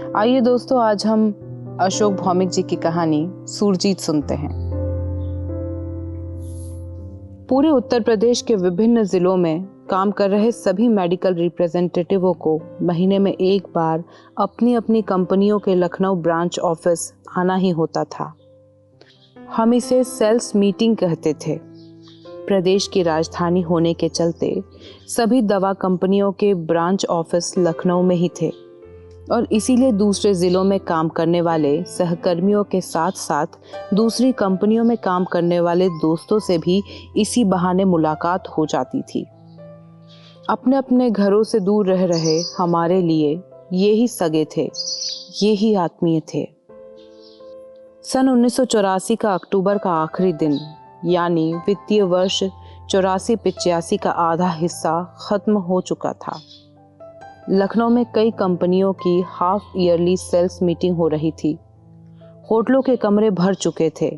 आइए दोस्तों, आज हम अशोक भौमिक जी की कहानी सुरजीत सुनते हैं। पूरे उत्तर प्रदेश के विभिन्न जिलों में काम कर रहे सभी मेडिकल रिप्रेजेंटेटिवों को महीने में एक बार अपनी अपनी कंपनियों के लखनऊ ब्रांच ऑफिस आना ही होता था। हम इसे सेल्स मीटिंग कहते थे। प्रदेश की राजधानी होने के चलते सभी दवा कंपनियों के ब्रांच ऑफिस लखनऊ में ही थे और इसीलिए दूसरे ज़िलों में काम करने वाले सहकर्मियों के साथ साथ दूसरी कंपनियों में काम करने वाले दोस्तों से भी इसी बहाने मुलाकात हो जाती थी। अपने अपने घरों से दूर रह रहे हमारे लिए ये ही सगे थे, ये ही आत्मीय थे। सन 1984 का अक्टूबर का आखिरी दिन, यानी वित्तीय वर्ष 84-85 का आधा हिस्सा खत्म हो चुका था। लखनऊ में कई कंपनियों की हाफ ईयरली सेल्स मीटिंग हो रही थी। होटलों के कमरे भर चुके थे।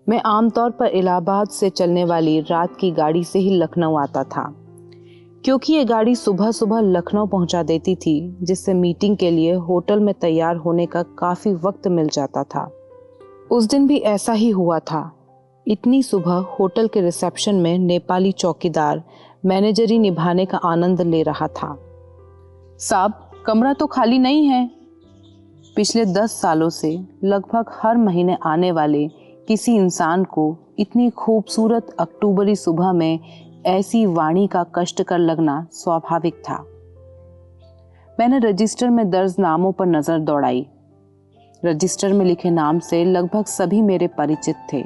मैं आमतौर पर इलाहाबाद से चलने वाली रात की गाड़ी से ही लखनऊ आता था, क्योंकि ये गाड़ी सुबह सुबह लखनऊ पहुंचा देती थी, जिससे मीटिंग के लिए होटल में तैयार होने का काफ़ी वक्त मिल जाता था। उस दिन भी ऐसा ही हुआ था। इतनी सुबह होटल के रिसेप्शन में नेपाली चौकीदार मैनेजरी निभाने का आनंद ले रहा था। साहब, कमरा तो खाली नहीं है। पिछले 10 सालों से लगभग हर महीने आने वाले किसी इंसान को इतनी खूबसूरत अक्टूबरी सुबह में ऐसी वाणी का कष्टकर लगना स्वाभाविक था। मैंने रजिस्टर में दर्ज नामों पर नजर दौड़ाई। रजिस्टर में लिखे नाम से लगभग सभी मेरे परिचित थे।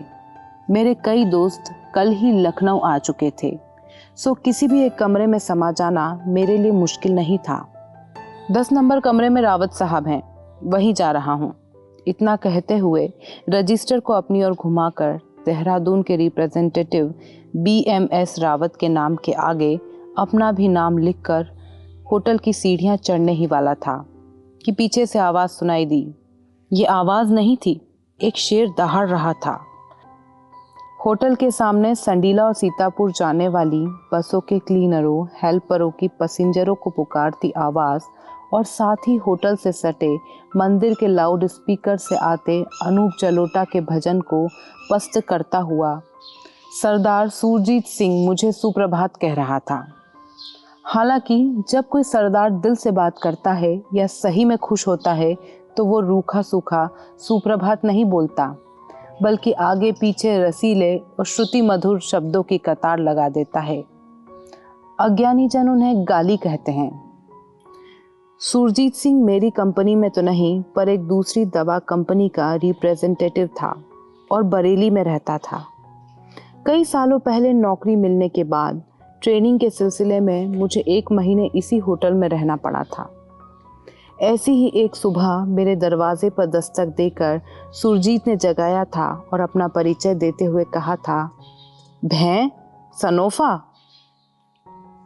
मेरे कई दोस्त कल ही लखनऊ आ चुके थे, सो किसी भी एक कमरे में समा जाना मेरे लिए मुश्किल नहीं था। 10 नंबर कमरे में रावत साहब हैं, वहीं जा रहा हूँ। इतना कहते हुए रजिस्टर को अपनी ओर घुमाकर देहरादून के रिप्रेजेंटेटिव BMS रावत के नाम के आगे अपना भी नाम लिखकर होटल की सीढ़ियाँ चढ़ने ही वाला था कि पीछे से आवाज़ सुनाई दी। ये आवाज़ नहीं थी, एक शेर दहाड़ रहा था। होटल के सामने संडीला और सीतापुर जाने वाली बसों के क्लीनरों, हेल्परों की पैसेंजरों को पुकारती आवाज़ और साथ ही होटल से सटे मंदिर के लाउड स्पीकर से आते अनूप जलोटा के भजन को पस्त करता हुआ सरदार सुरजीत सिंह मुझे सुप्रभात कह रहा था। हालांकि जब कोई सरदार दिल से बात करता है या सही में खुश होता है तो वो रूखा सूखा सुप्रभात नहीं बोलता, बल्कि आगे पीछे रसीले और श्रुति मधुर शब्दों की कतार लगा देता है। अज्ञानी जन उन्हें गाली कहते हैं। सुरजीत सिंह मेरी कंपनी में तो नहीं, पर एक दूसरी दवा कंपनी का रिप्रेजेंटेटिव था और बरेली में रहता था। कई सालों पहले नौकरी मिलने के बाद ट्रेनिंग के सिलसिले में मुझे 1 महीने इसी होटल में रहना पड़ा था। ऐसी ही एक सुबह मेरे दरवाजे पर दस्तक देकर सुरजीत ने जगाया था और अपना परिचय देते हुए कहा था, भैं सनोफा,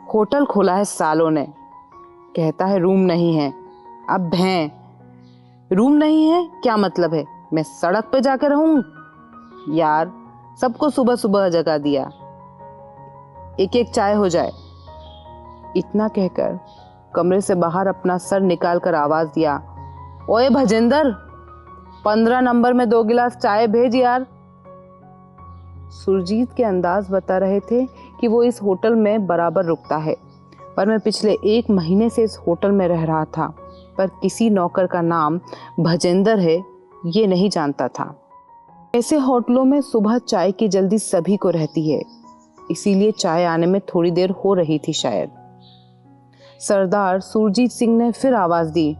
होटल खोला है सालों ने, कहता है रूम नहीं है। अब भैं, रूम नहीं है क्या मतलब है? मैं सड़क पे जाकर रहूं? यार, सबको सुबह सुबह जगा दिया, एक एक चाय हो जाए। इतना कहकर कमरे से बाहर अपना सर निकालकर आवाज दिया, ओए भजेंद्र, 15 नंबर में 2 गिलास चाय भेज यार। सुरजीत के अंदाज बता रहे थे कि वो इस होटल में बराबर रुकता है, पर मैं पिछले 1 महीने से इस होटल में रह रहा था, पर किसी नौकर का नाम भजेंद्र है ये नहीं जानता था। ऐसे होटलों में सुबह चाय की जल्दी सभी को रहती है, इसीलिए चाय आने में थोड़ी देर हो रही थी शायद। सरदार सुरजीत सिंह ने फिर आवाज दी,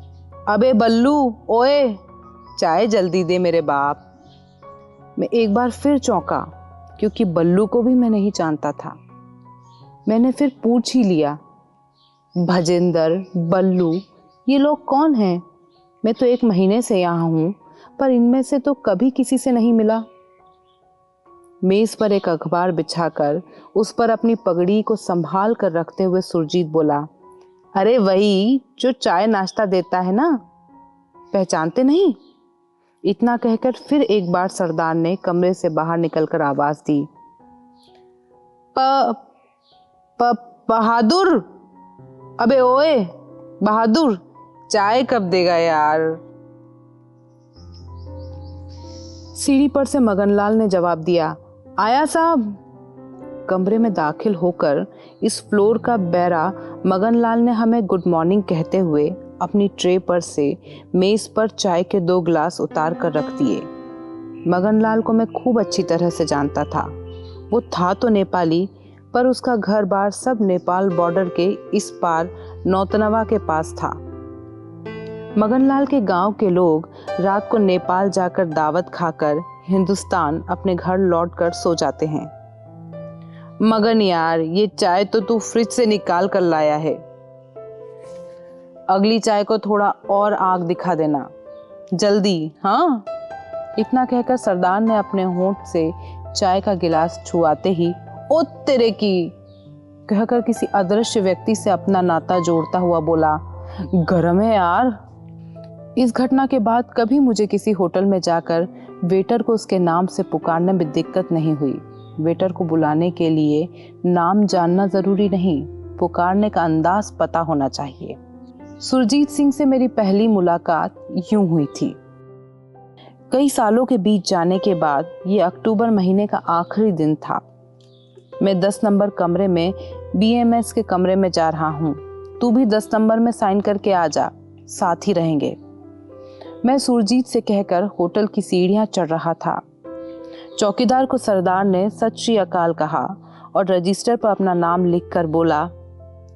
अबे बल्लू, ओए चाय जल्दी दे मेरे बाप। मैं एक बार फिर चौंका, क्योंकि बल्लू को भी मैं नहीं जानता था। मैंने फिर पूछ ही लिया, भजेंद्र, बल्लू, ये लोग कौन हैं? मैं तो 1 महीने से यहाँ हूँ, पर इनमें से तो कभी किसी से नहीं मिला। मेज पर एक अखबार बिछाकर उस पर अपनी पगड़ी को संभाल कर रखते हुए सुरजीत बोला, अरे वही जो चाय नाश्ता देता है ना, पहचानते नहीं? इतना कहकर फिर एक बार सरदार ने कमरे से बाहर निकलकर आवाज दी, बहादुर, अबे ओए बहादुर, चाय कब देगा यार? सीढ़ी पर से मगनलाल ने जवाब दिया, आया साहब। कमरे में दाखिल होकर इस फ्लोर का बैरा मगनलाल ने हमें गुड मॉर्निंग कहते हुए अपनी ट्रे पर से मेज पर चाय के 2 गिलास उतार कर रख दिए। मगनलाल को मैं खूब अच्छी तरह से जानता था। वो था तो नेपाली, पर उसका घर बार सब नेपाल बॉर्डर के इस पार नौतनवा के पास था। मगनलाल के गांव के लोग रात को नेपाल जाकर दावत खाकर हिंदुस्तान अपने घर लौटकर सो जाते हैं। मगन यार, ये चाय तो तू फ्रिज से निकाल कर लाया है, अगली चाय को थोड़ा और आग दिखा देना जल्दी। हाँ, इतना कहकर सरदार ने अपने होंठ से चाय का गिलास छुआते ही ओ तेरे की कहकर किसी अदृश्य व्यक्ति से अपना नाता जोड़ता हुआ बोला, गरम है यार। इस घटना के बाद कभी मुझे किसी होटल में जाकर वेटर को उसके नाम से पुकारने में दिक्कत नहीं हुई। वेटर को बुलाने के लिए नाम जानना जरूरी नहीं, पुकारने का अंदाज पता होना चाहिए। सुरजीत सिंह से मेरी पहली मुलाकात यूं हुई थी। कई सालों के बीच जाने के बाद ये अक्टूबर महीने का आखिरी दिन था। मैं 10 नंबर कमरे में बीएमएस के कमरे में जा रहा हूँ। तू भी 10 नंबर में साइन करके आ जा, साथ ही रहेंगे। मैं सुरजीत से कहकर होटल की सीढ़ियां चढ़ रहा था। चौकीदार को सरदार ने सत श्री अकाल कहा और रजिस्टर पर अपना नाम लिखकर बोला,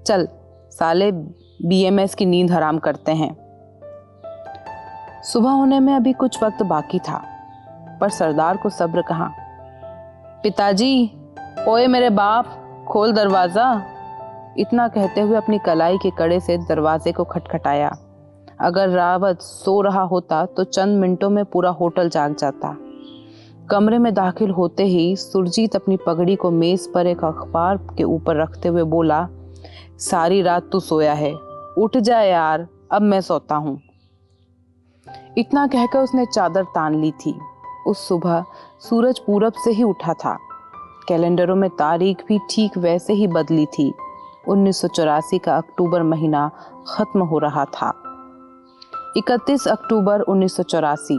चल साले बीएमएस की नींद हराम करते हैं। सुबह होने में अभी कुछ वक्त बाकी था, पर सरदार को सब्र कहाँ। पिताजी, ओए मेरे बाप, खोल दरवाजा। इतना कहते हुए अपनी कलाई के कड़े से दरवाजे को खटखटाया। अगर रावत सो रहा होता तो चंद मिनटों में पूरा होटल जाग जाता। कमरे में दाखिल होते ही सुरजीत अपनी पगड़ी को मेज पर एक अखबार के ऊपर रखते हुए बोला, सारी रात तू सोया है, उठ जा यार, अब मैं सोता हूँ। इतना कहकर उसने चादर तान ली थी। उस सुबह सूरज पूरब से ही उठा था। कैलेंडरों में तारीख भी ठीक वैसे ही बदली थी। 1984 का अक्टूबर महीना खत्म हो रहा था। 31 अक्टूबर 1984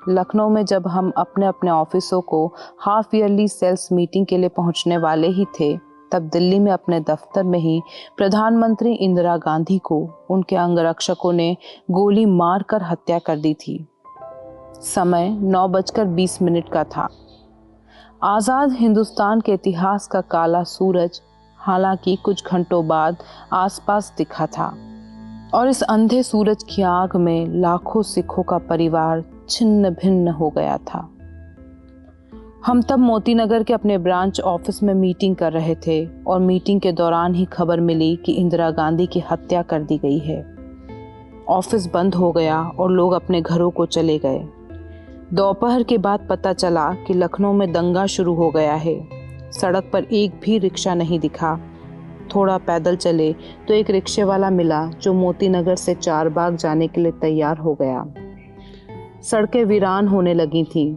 लखनऊ में जब हम अपने अपने ऑफिसों को हाफ ईयरली सेल्स मीटिंग के लिए पहुंचने वाले ही थे, तब दिल्ली में अपने दफ्तर में ही प्रधानमंत्री इंदिरा गांधी को उनके अंगरक्षकों ने गोली मारकर हत्या कर दी थी। समय 9:20 का था। आज़ाद हिंदुस्तान के इतिहास का काला सूरज हालांकि कुछ घंटों बाद आसपास दिखा था और इस अंधे सूरज की आग में लाखों सिखों का परिवार छिन्न भिन्न हो गया था। हम तब मोती नगर के अपने ब्रांच ऑफिस में मीटिंग कर रहे थे और मीटिंग के दौरान ही खबर मिली कि इंदिरा गांधी की हत्या कर दी गई है। ऑफिस बंद हो गया और लोग अपने घरों को चले गए। दोपहर के बाद पता चला कि लखनऊ में दंगा शुरू हो गया है। सड़क पर एक भी रिक्शा नहीं दिखा। थोड़ा पैदल चले तो एक रिक्शे वाला मिला जो मोती नगर से चारबाग जाने के लिए तैयार हो गया। सड़कें वीरान होने लगी थी।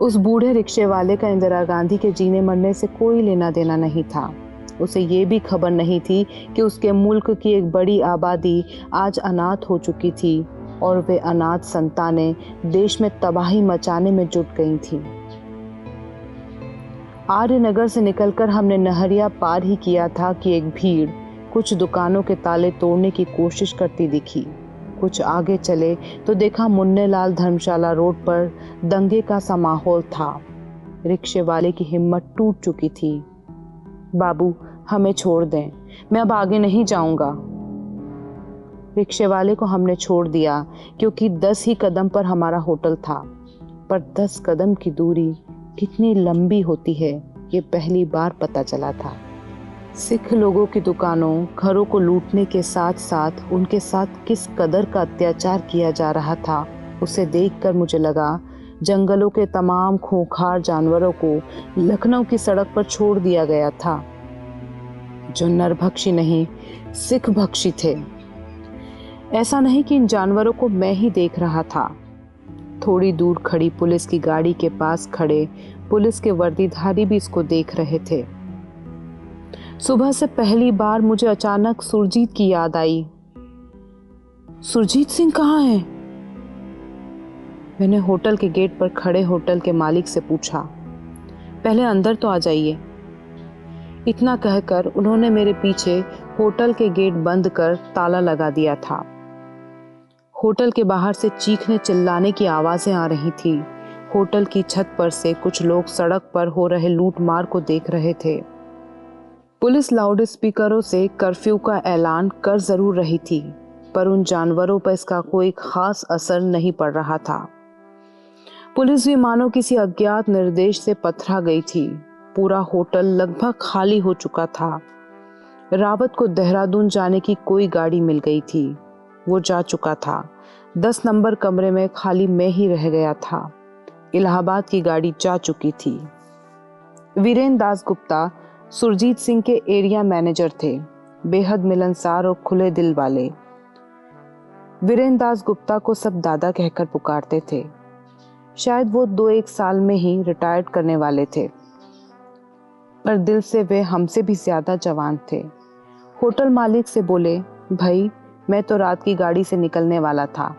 उस बूढ़े रिक्शे वाले का इंदिरा गांधी के जीने मरने से कोई लेना देना नहीं था। उसे ये भी खबर नहीं थी कि उसके मुल्क की एक बड़ी आबादी आज अनाथ हो चुकी थी और वे अनाथ संतानें देश में तबाही मचाने में जुट गई थीं। आर्य नगर से निकलकर हमने नहरिया पार ही किया था कि एक भीड़ कुछ दुकानों के ताले तोड़ने की कोशिश करती दिखी। कुछ आगे चले तो देखा मुन्नेलाल धर्मशाला रोड पर दंगे का सा माहौल था। रिक्शे वाले की हिम्मत टूट चुकी थी। बाबू, हमें छोड़ दें, मैं अब आगे नहीं जाऊंगा। रिक्शे वाले को हमने छोड़ दिया क्योंकि 10 ही कदम पर हमारा होटल था। पर 10 कदम की दूरी कितनी लंबी होती है ये पहली बार पता चला था। सिख लोगों की दुकानों, घरों को लूटने के साथ साथ उनके साथ किस कदर का अत्याचार किया जा रहा था, उसे देखकर मुझे लगा जंगलों के तमाम खूंखार जानवरों को लखनऊ की सड़क पर छोड़ दिया गया था, जो नरभक्षी नहीं सिख भक्षी थे। ऐसा नहीं कि इन जानवरों को मैं ही देख रहा था। थोड़ी दूर खड़ी पुलिस की गाड़ी के पास खड़े पुलिस के वर्दीधारी भी इसको देख रहे थे। सुबह से पहली बार मुझे अचानक सुरजीत की याद आई। सुरजीत सिंह कहाँ है? मैंने होटल के गेट पर खड़े होटल के मालिक से पूछा। पहले अंदर तो आ जाइए। इतना कहकर उन्होंने मेरे पीछे होटल के गेट बंद कर ताला लगा दिया था। होटल के बाहर से चीखने चिल्लाने की आवाजें आ रही थी। होटल की छत पर से कुछ लोग सड़क पर हो रहे लूटमार को देख रहे थे। पुलिस लाउड स्पीकरों से कर्फ्यू का ऐलान कर जरूर रही थी, पर उन जानवरों पर इसका कोई खास असर नहीं पड़ रहा था। पुलिस भी मानो किसी अज्ञात निर्देश से पथरा गई थी। पूरा होटल लगभग खाली हो चुका था। रावत को देहरादून जाने की कोई गाड़ी मिल गई थी, वो जा चुका था। 10 नंबर कमरे में खाली मैं ही रह गया था। इलाहाबाद की गाड़ी जा चुकी थी। वीरेंद्र दास गुप्ता सुरजीत सिंह के एरिया मैनेजर थे, बेहद मिलनसार और खुले दिल वाले। वीरेंद्र दास गुप्ता को सब दादा कहकर पुकारते थे। शायद वो 2-1 साल में ही रिटायर्ड करने वाले थे, पर दिल से वे हमसे भी ज्यादा जवान थे। होटल मालिक से बोले, भाई मैं तो रात की गाड़ी से निकलने वाला था,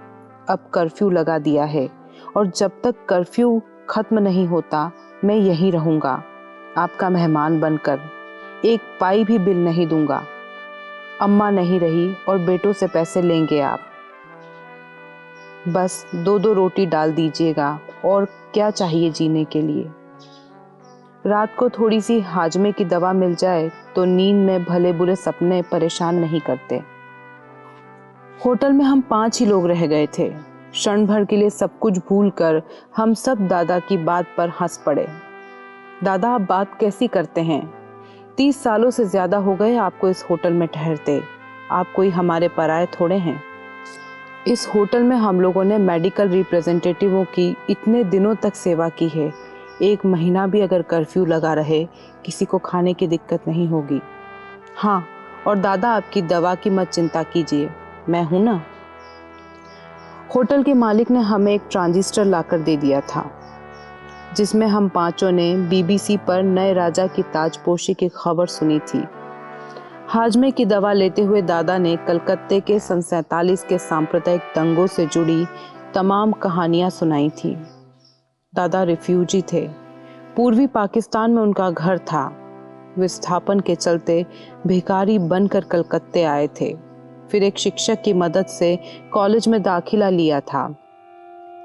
अब कर्फ्यू लगा दिया है और जब तक कर्फ्यू खत्म नहीं होता मैं यहीं रहूंगा, आपका मेहमान बनकर। 1 पाई भी बिल नहीं दूंगा। अम्मा नहीं रही और बेटों से पैसे लेंगे आप। बस 2-2 रोटी डाल दीजिएगा, और क्या चाहिए जीने के लिए। रात को थोड़ी सी हाजमे की दवा मिल जाए तो नींद में भले बुरे सपने परेशान नहीं करते। होटल में हम 5 ही लोग रह गए थे। क्षण भर के लिए सब कुछ भूलकर हम सब दादा की बात पर हंस पड़े। दादा, आप बात कैसी करते हैं? 30 सालों से ज्यादा हो गए आपको इस होटल में ठहरते। आप कोई हमारे पराये थोड़े हैं। इस होटल में हम लोगों ने मेडिकल रिप्रेजेंटेटिवों की इतने दिनों तक सेवा की है। 1 महीना भी अगर कर्फ्यू लगा रहे, किसी को खाने की दिक्कत नहीं होगी। हाँ, और दादा आपकी दवा की मत चिंता कीजिए, मैं हूं ना। होटल के मालिक ने हमें एक ट्रांजिस्टर लाकर दे दिया था, जिसमें हम 5 ने BBC पर नए राजा की ताजपोशी की खबर सुनी थी। हाजमे की दवा लेते हुए दादा ने कलकत्ते के सन 47 के सांप्रदायिक दंगों से जुड़ी तमाम कहानियां सुनाई थी। दादा रिफ्यूजी थे। पूर्वी पाकिस्तान में उनका घर था। विस्थापन के चलते भिखारी बनकर कलकत्ते आए थे। फिर एक शिक्षक की मदद से कॉलेज में दाखिला लिया था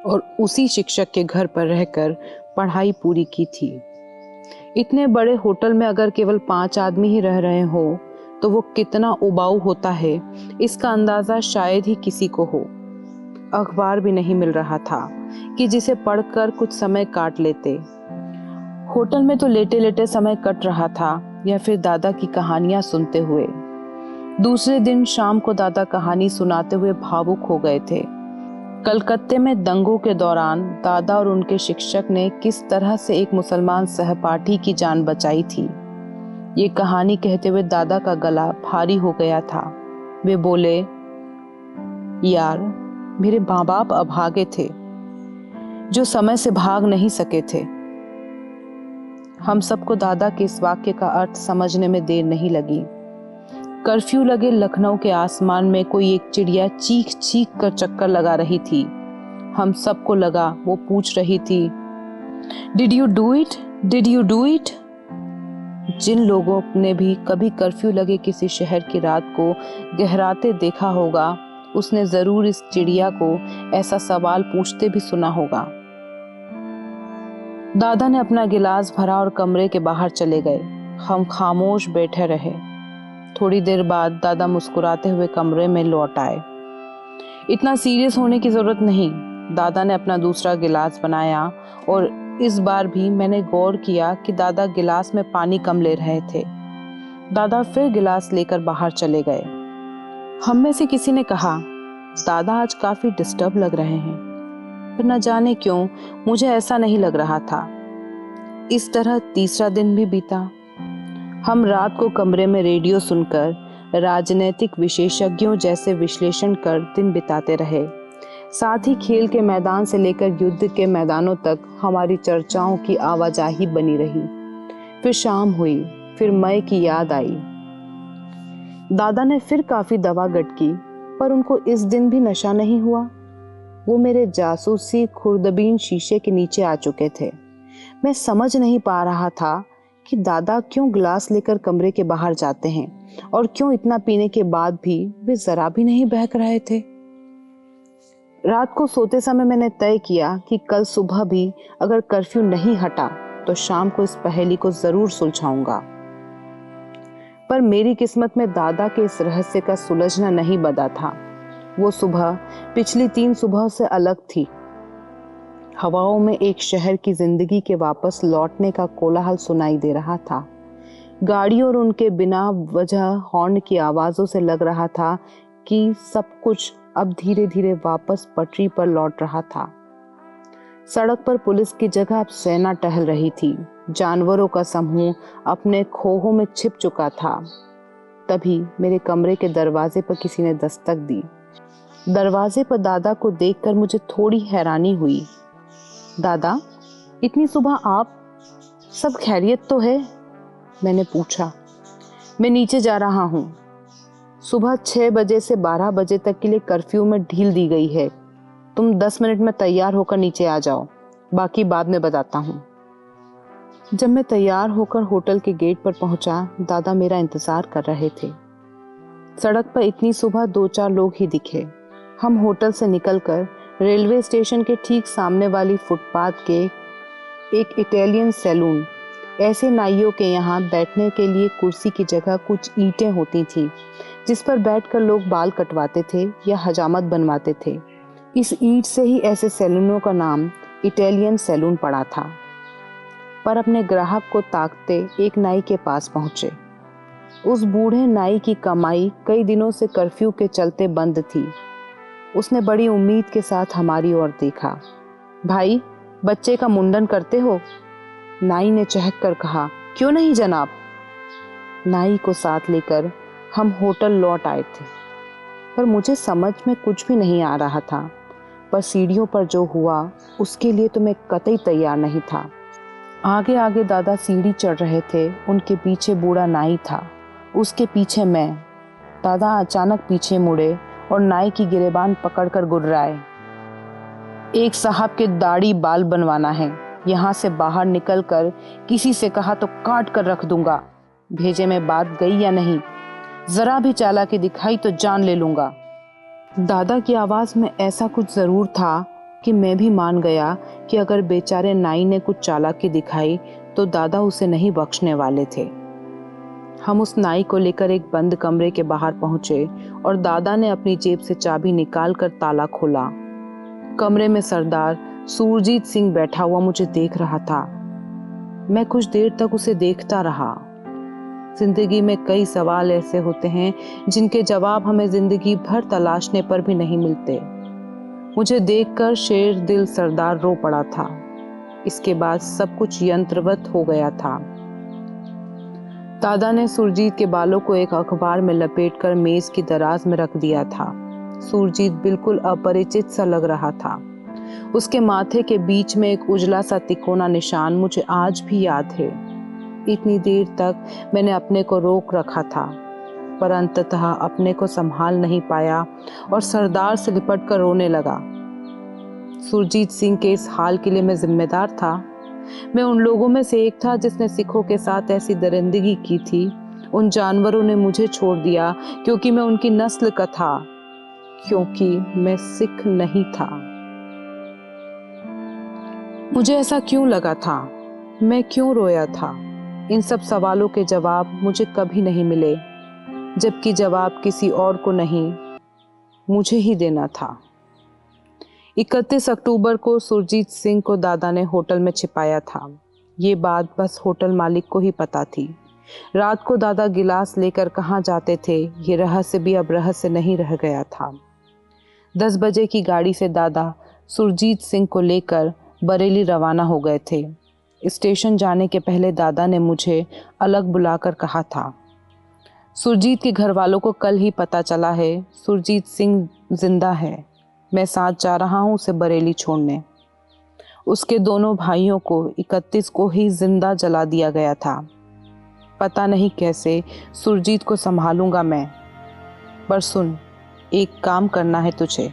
और उसी शिक्षक के घर पर रहकर पढ़ाई पूरी की थी। इतने बड़े होटल में अगर केवल 5 आदमी ही रह रहे हो तो वो कितना उबाऊ होता है, इसका अंदाजा शायद ही किसी को हो। अखबार भी नहीं मिल रहा था कि जिसे पढ़कर कुछ समय काट लेते। होटल में तो लेटे लेटे समय कट रहा था, या फिर दादा की कहानियां सुनते हुए। दूसरे दिन शाम को दादा कहानी सुनाते हुए भावुक हो गए थे। कलकत्ते में दंगों के दौरान दादा और उनके शिक्षक ने किस तरह से एक मुसलमान सहपाठी की जान बचाई थी। ये कहानी कहते हुए दादा का गला भारी हो गया था। वे बोले, यार मेरे माँ बाप अभागे थे जो समय से भाग नहीं सके थे। हम सबको दादा के इस वाक्य का अर्थ समझने में देर नहीं लगी। कर्फ्यू लगे लखनऊ के आसमान में कोई एक चिड़िया चीख चीख कर चक्कर लगा रही थी। हम सबको लगा वो पूछ रही थी, did you do it, did you do it. जिन लोगों ने भी कभी कर्फ्यू लगे किसी शहर की रात को गहराते देखा होगा, उसने जरूर इस चिड़िया को ऐसा सवाल पूछते भी सुना होगा। दादा ने अपना गिलास भरा और कमरे के बाहर चले गए। हम खामोश बैठे रहे। थोड़ी देर बाद दादा मुस्कुराते हुए कमरे में लौट आए। इतना सीरियस होने की जरूरत नहीं। दादा ने अपना दूसरा गिलास बनाया और इस बार भी मैंने गौर किया कि दादा गिलास में पानी कम ले रहे थे। दादा फिर गिलास लेकर बाहर चले गए। हम में से किसी ने कहा, दादा आज काफी डिस्टर्ब लग रहे हैं, पर न जाने क्यों मुझे ऐसा नहीं लग रहा था। इस तरह तीसरा दिन भी बीता। हम रात को कमरे में रेडियो सुनकर राजनीतिक विशेषज्ञों जैसे विश्लेषण कर दिन बिताते रहे। साथ ही खेल के मैदान से लेकर युद्ध के मैदानों तक हमारी चर्चाओं की आवाजाही बनी रही। फिर शाम हुई, फिर मई की याद आई। दादा ने फिर काफी दवा गटकी, पर उनको इस दिन भी नशा नहीं हुआ। वो मेरे जासूसी खुर्दबीन शीशे के नीचे आ चुके थे। मैं समझ नहीं पा रहा था कि दादा क्यों गिलास लेकर कमरे के बाहर जाते हैं और क्यों इतना पीने के बाद भी वे जरा भी नहीं बहक रहे थे। रात को सोते समय मैंने तय किया कि कल सुबह भी अगर कर्फ्यू नहीं हटा तो शाम को इस पहेली को जरूर सुलझाऊंगा। पर मेरी किस्मत में दादा के इस रहस्य का सुलझना नहीं बंधा था। वो सुबह पिछली 3 सुबह से अलग थी। हवाओं में एक शहर की जिंदगी के वापस लौटने का कोलाहल सुनाई दे रहा था। गाड़ियों और उनके बिना वजह हॉर्न की आवाजों से लग रहा था कि सब कुछ अब धीरे धीरे वापस पटरी पर लौट रहा था। सड़क पर पुलिस की जगह अब सेना टहल रही थी। जानवरों का समूह अपने खोहों में छिप चुका था। तभी मेरे कमरे के दरवाजे पर किसी ने दस्तक दी। दरवाजे पर दादा को देखकर मुझे थोड़ी हैरानी हुई। दादा, इतनी सुबह आप? सब खैरियत तो है? मैंने पूछा। मैं नीचे जा रहा हूँ। सुबह 6 बजे से 12 बजे तक के लिए कर्फ्यू में ढील दी गई है। तुम 10 मिनट में तैयार होकर नीचे आ जाओ, बाकी बाद में बताता हूँ। जब मैं तैयार होकर होटल के गेट पर पहुंचा, दादा मेरा इंतजार कर रहे थे। सड़क पर इतनी सुबह 2-4 लोग ही दिखे। हम होटल से निकलकर रेलवे स्टेशन के ठीक सामने वाली फुटपाथ के एक इटालियन सैलून, ऐसे नाइयों के यहाँ बैठने के लिए कुर्सी की जगह कुछ ईंटें होती थी जिस पर बैठकर लोग बाल कटवाते थे या हजामत बनवाते थे। इस ईंट से ही ऐसे सैलूनों का नाम इटालियन सैलून पड़ा था। पर अपने ग्राहक को ताकते एक नाई के पास पहुंचे। उस बूढ़े नाई की कमाई कई दिनों से कर्फ्यू के चलते बंद थी। उसने बड़ी उम्मीद के साथ हमारी ओर देखा। भाई, बच्चे का मुंडन करते हो? नाई ने चहक कर कहा। क्यों नहीं जनाब। नाई को साथ लेकर हम होटल लौट आए थे, पर मुझे समझ में कुछ भी नहीं आ रहा था। पर सीढ़ियों पर जो हुआ उसके लिए तो मैं कतई तैयार नहीं था। आगे आगे दादा सीढ़ी चढ़ रहे थे। उनके पीछे बूढ़ा नाई था, उसके पीछे मैं। दादा अचानक पीछे मुड़े और नाई की गिरेबान पकड़कर गुर्राए। एक साहब के दाढ़ी बाल बनवाना है, यहाँ से बाहर निकलकर किसी से कहा तो काट कर रख दूंगा। भेजे में बात गई या नहीं? जरा भी चालाकी दिखाई तो जान ले लूंगा। दादा की आवाज में ऐसा कुछ जरूर था कि मैं भी मान गया कि अगर बेचारे नाई ने कुछ चालाकी दिखाई तो दादा उसे नहीं बख्शने वाले थे। हम उस नाई को लेकर एक बंद कमरे के बाहर पहुंचे और दादा ने अपनी जेब से चाबी निकालकर ताला खोला। कमरे में सरदार सुरजीत सिंह बैठा हुआ मुझे देख रहा था। मैं कुछ देर तक उसे देखता रहा। जिंदगी में कई सवाल ऐसे होते हैं जिनके जवाब हमें जिंदगी भर तलाशने पर भी नहीं मिलते। मुझे देखकर शेर दिल सरदार रो पड़ा था। इसके बाद सब कुछ यंत्रवत हो गया था। दादा ने सुरजीत के बालों को एक अखबार में लपेटकर मेज की दराज में रख दिया था। सुरजीत बिल्कुल अपरिचित सा लग रहा था। उसके माथे के बीच में एक उजला सा तिकोना निशान मुझे आज भी याद है। इतनी देर तक मैंने अपने को रोक रखा था, पर अंततः अपने को संभाल नहीं पाया और सरदार से लिपट कर रोने लगा। सुरजीत सिंह के इस हाल के लिए मैं जिम्मेदार था। मैं उन लोगों में से एक था जिसने सिखों के साथ ऐसी दरिंदगी की थी। उन जानवरों ने मुझे छोड़ दिया क्योंकि मैं उनकी नस्ल का था, क्योंकि मैं सिख नहीं था। मुझे ऐसा क्यों लगा था? मैं क्यों रोया था? इन सब सवालों के जवाब मुझे कभी नहीं मिले, जबकि जवाब किसी और को नहीं, मुझे ही देना था। 31 अक्टूबर को सुरजीत सिंह को दादा ने होटल में छिपाया था। ये बात बस होटल मालिक को ही पता थी। रात को दादा गिलास लेकर कहाँ जाते थे, ये रहस्य भी अब रहस्य नहीं रह गया था। 10 बजे की गाड़ी से दादा सुरजीत सिंह को लेकर बरेली रवाना हो गए थे। स्टेशन जाने के पहले दादा ने मुझे अलग बुलाकर कहा था, सुरजीत के घर वालों को कल ही पता चला है सुरजीत सिंह जिंदा है। मैं साथ जा रहा हूँ उसे बरेली छोड़ने। उसके दोनों भाइयों को 31 को ही जिंदा जला दिया गया था। पता नहीं कैसे सुरजीत को संभालूंगा मैं। पर सुन, एक काम करना है तुझे।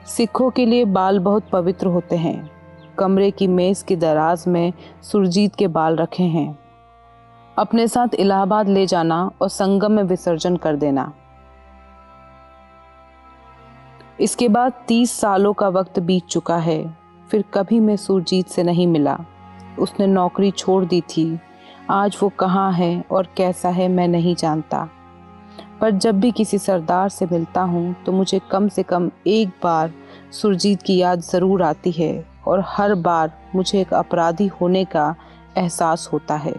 सिखों के लिए बाल बहुत पवित्र होते हैं। कमरे की मेज की दराज में सुरजीत के बाल रखे हैं। अपने साथ इलाहाबाद ले जाना और संगम में विसर्जन कर देना। इसके बाद 30 सालों का वक्त बीत चुका है। फिर कभी मैं सुरजीत से नहीं मिला। उसने नौकरी छोड़ दी थी। आज वो कहाँ है और कैसा है मैं नहीं जानता। पर जब भी किसी सरदार से मिलता हूँ तो मुझे कम से कम एक बार सुरजीत की याद ज़रूर आती है और हर बार मुझे एक अपराधी होने का एहसास होता है।